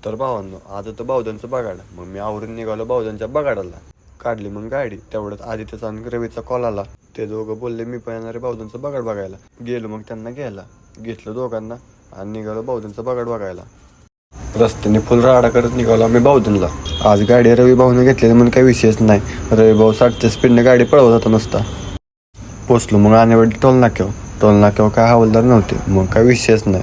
तर भावांनो आज होतं बावधनचं बगाड. मग मी आवरून निघालो बावधनच्या बगाडाला. काढली मग गाडी. तेवढ्यात आदित्यचा आणि रवीचा कॉल आला. ते दोघं बोलले मी पण येणार आहे बावधनचं बगाड बघायला. गेलो मग त्यांना घ्यायला. घेतलं दोघांना आणि निघालो बावधनचं बगाड बघायला. रस्त्याने फुल राडा करत निघालो आम्ही बावधनला. आज गाडी रवी भाऊने घेतलेली म्हणून काही विषयच नाही. रवी भाऊ 60च्या स्पीडने गाडी पळवत होता नुसता. पोचलो मग आणेवाडी टोल नाक्यावर काय हवालदार नव्हते. मग काय विषयच नाही.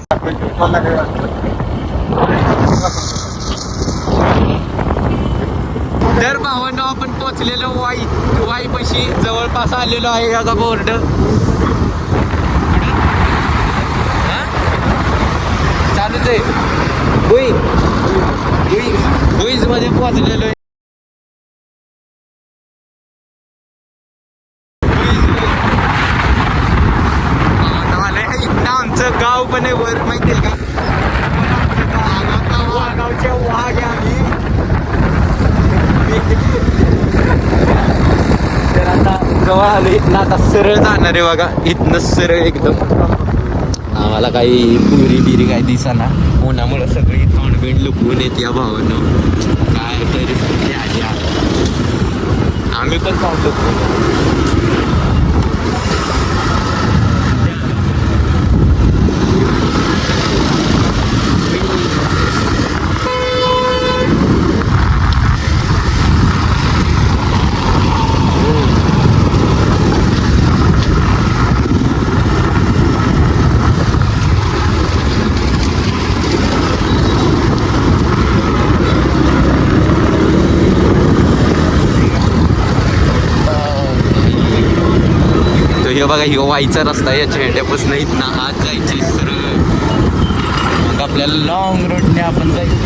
तर भावांनो आपण पोचलेलो वाईपाशी जवळपास आलेलो आहे. याचा बोर्ड चालूच आहे. बुईज मध्ये पोचलेलो आहे. आमचं गाव पण आहे वर माहिती आहे का? वाघावच्या वाघ आम्ही. तर आता जवळ आलो. इथनं आता सरळ जाणार आहे बघा. इथनं सरळ एकदम. आम्हाला काही पुरी बिरी काही दिसाना. उन्हामुळे सगळी तोंडबिंड लुकवून येते या भावानं. काय तरी आली आम्ही पण चालतो. हे बघा ह्यो वाईचा रस्ता आहे. याच्या हेड्यापासून इथं आज जायचे सरळ. मग आपल्याला लॉंग रोडने आपण जायचं.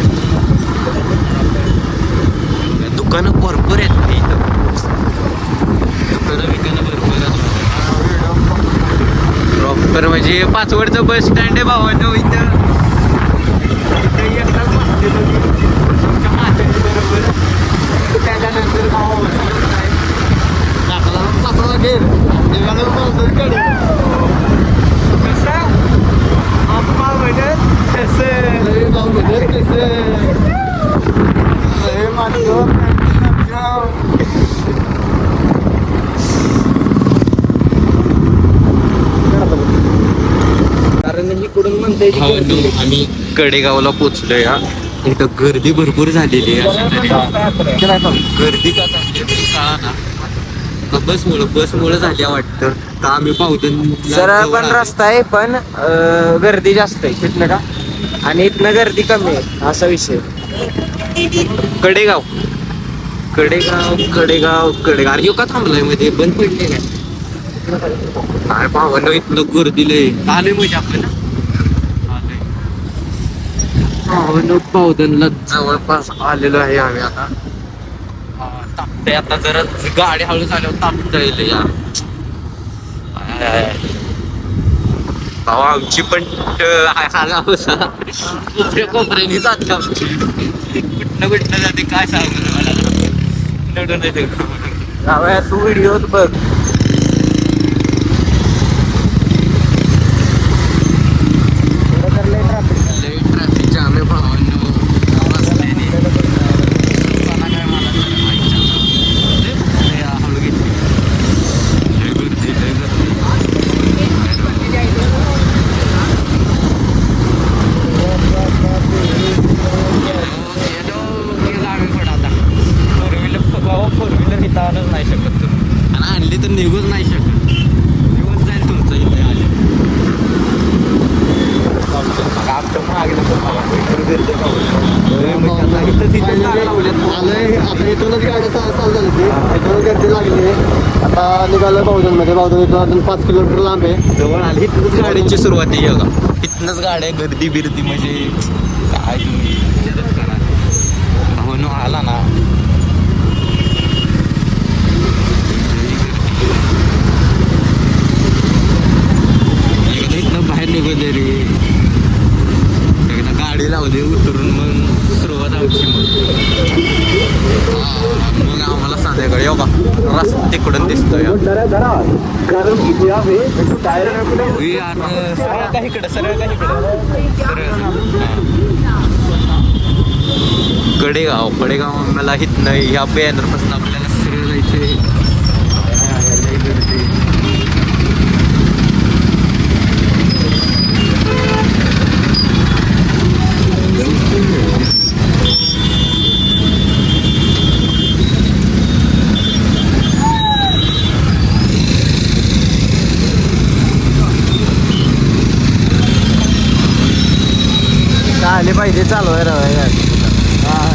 दुकानं भरपूर आहेत इथं. दुकानं भरपूर आहेत प्रॉपर. म्हणजे पाचवडचं बस स्टँड आहे भावानो. इथं एकदाच बसलेलो तुमच्या म्हातारीबरोबर. त्याच्यानंतर पाचवा घेर निघालो बावधनकडे. कसं आप्पा म्हणत कसं भाऊ म्हणत कसं कारण इकडून म्हणते आम्ही कडेगावला पोचलो. या इथं गर्दी भरपूर झालेली आहे. गर्दी का झाली कळा ना. बसमुळे झाल्या वाटतं. तर आम्ही बावधन सरळ पण रस्ता आहे पण गर्दी जास्त आहे तिथनं का. आणि इथनं गर्दी कमी आहे असा विषय. कडेगाव अरे का थांबलाय मध्ये बंद पडले काय भावानं. इथलं गर्दी लय आलोय म्हणजे आपण भावानं बावधनला जवळपास आलेलो आहे आम्ही. आता तापतंय. आता जरा गाडी हळू झाल्यावर तापता येईल या भावा. आमची पण कोपऱ्याने जाते आमची. कुठनं जाते काय सांगू मला. नडून येते तू व्हिडिओ बघ. ट्रॅफिक जाम आहे भावांनो. नाही शकत तुम्ही आणि आणली तर निघूच नाही शकत. निघून जाईल तुमचं इथे आले. आमच्या मागे इथूनच गाडी चालू झाली ती. इथूनच गर्दी लागली. आता निघालं बावधनमध्ये. बावधन इथून अजून 5 किलोमीटर लांब आहे. जवळ आली. इथूनच गाड्यांची सुरुवात आहे बघा. इथनंच गाड्या गर्दी बिर्दी म्हणजे काय तुम्ही म्हणून आला ना. इथनं बाहेर निघून रे. एकदा गाडी लावली उतरून मग सुरुवात आमची. मग आम्हाला संध्याकाळी बघा रस्ता तिकडून दिसतोय. सरळ का इकडं सरळ पडेगाव मला इथनं ह्या बॅनरपासून आपल्याला सरळ जायचंय. लय गर्दी. आले पाहिजे चालवायला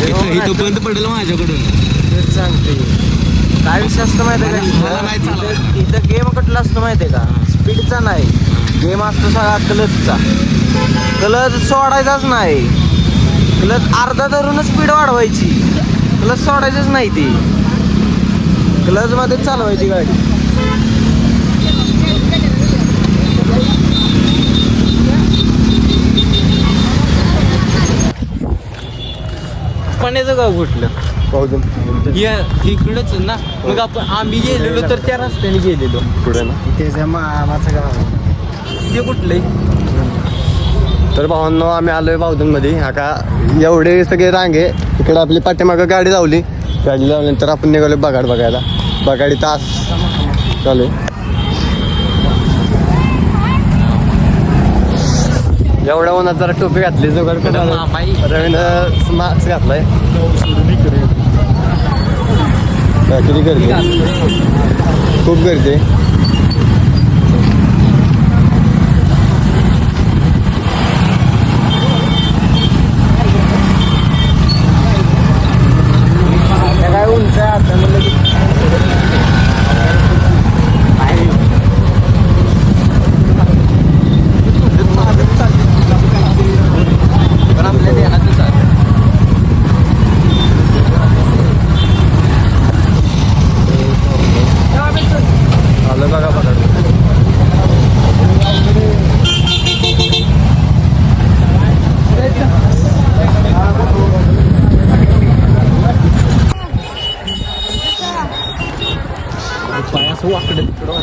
इथं बंद पडेल माझ्याकडून. सांगते काय विषय असतं माहिती आहे मला नाही का चालवायला. इथं गेम कुठला असतो माहिती आहे का? स्पीडचा नाही गेम असतो सगळा क्लचचा. क्लच सोडायचाच नाही. क्लच अर्धा धरूनच स्पीड वाढवायची. क्लच सोडायचंच नाही ती. क्लच मध्ये चालवायची गाडी. पाण्याचं गाव कुठलं? बावधन इकडंच ना. मग आम्ही गेलेलो तर त्या रस्त्याने गेलेलो. पुढे ना. त्याच्या मामाचं गाव ते कुठलंय? तर भावांनो आम्ही आलोय बावधनमध्ये. हा का एवढे सगळे रांगे इकडे आपली पाठीमागं गाडी लावली. गाडी लावल्यानंतर आपण निघालो बगाड बघायला. बगाडी तास चालू आहे. एवढ्या उन्हात जरा टोपी घातली जुगाड रवीनं मास्क घातलाय. किती गर्दी, खूप गर्दी. काय उंच आहे आता म्हणलं पण आपल्या ध्यानातच आहे. आलं बघा बघा. पाय असं वाकडं तिकडं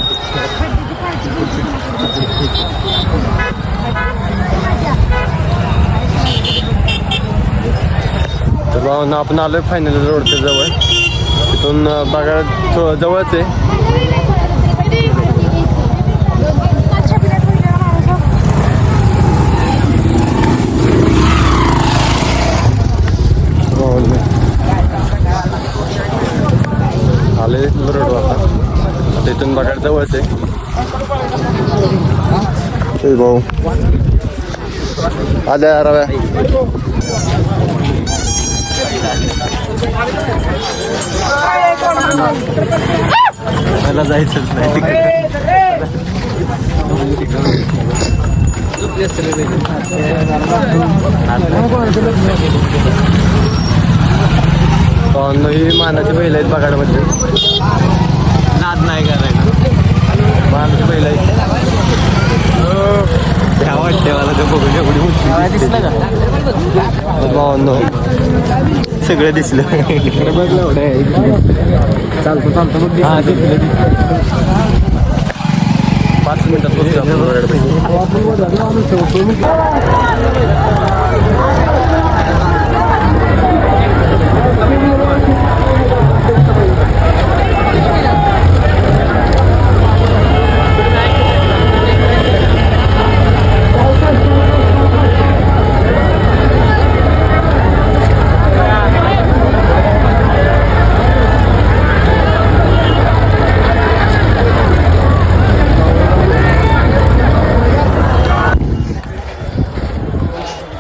तर भावना आपण आलोय फायनल रोडच्या जवळ. तिथून बघा जवळच आहे. आले रोड आता तिथून बघा जवळच आहे. भाऊ आल्या रव्या. मला जायचंच नाही ही मानाची बैल आहेत बगाडमध्ये. नाद नाही करायला. मानाची बैल आहेत. त्या वाटते मला ते बघून एवढी मोठी दिसलं का? भावांनो सगळं दिसलं. चालतो चालतो मग 5 मिनिटात पोहोचलो आपण बगाडमध्ये.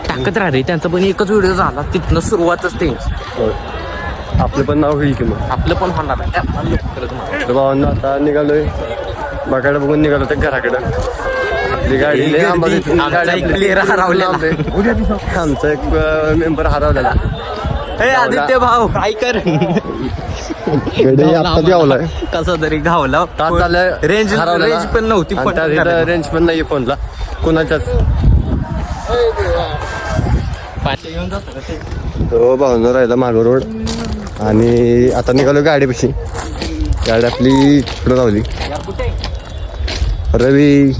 टाकत राहा रे. त्यांचा पण एकच व्हिडिओ झाला. तिथनं सुरुवातच ते आपलं पण नाव होईल की मग. आपलं पण होणार आहे. तर भावांनो आता निघालोय बगाड बघून निघालो ते घराकडं. आपली गाडी लय आंबाली. आमचा एक player हरवलेला. आमचा एक मेंबर हरवलेला. आदित्य भाऊ काय कर. गडी आता जेवलाय. कसा तरी घावला. तास झालं रेंज हरवलेला. रेंज पण नव्हती. आणि त्या रेंज पण नाही फोनला कोणाच्याच. तो भावना राहिला मागं रोड. आणि आता निघालो गाडीपाशी. गाडी आपली पुढे लावली. रवी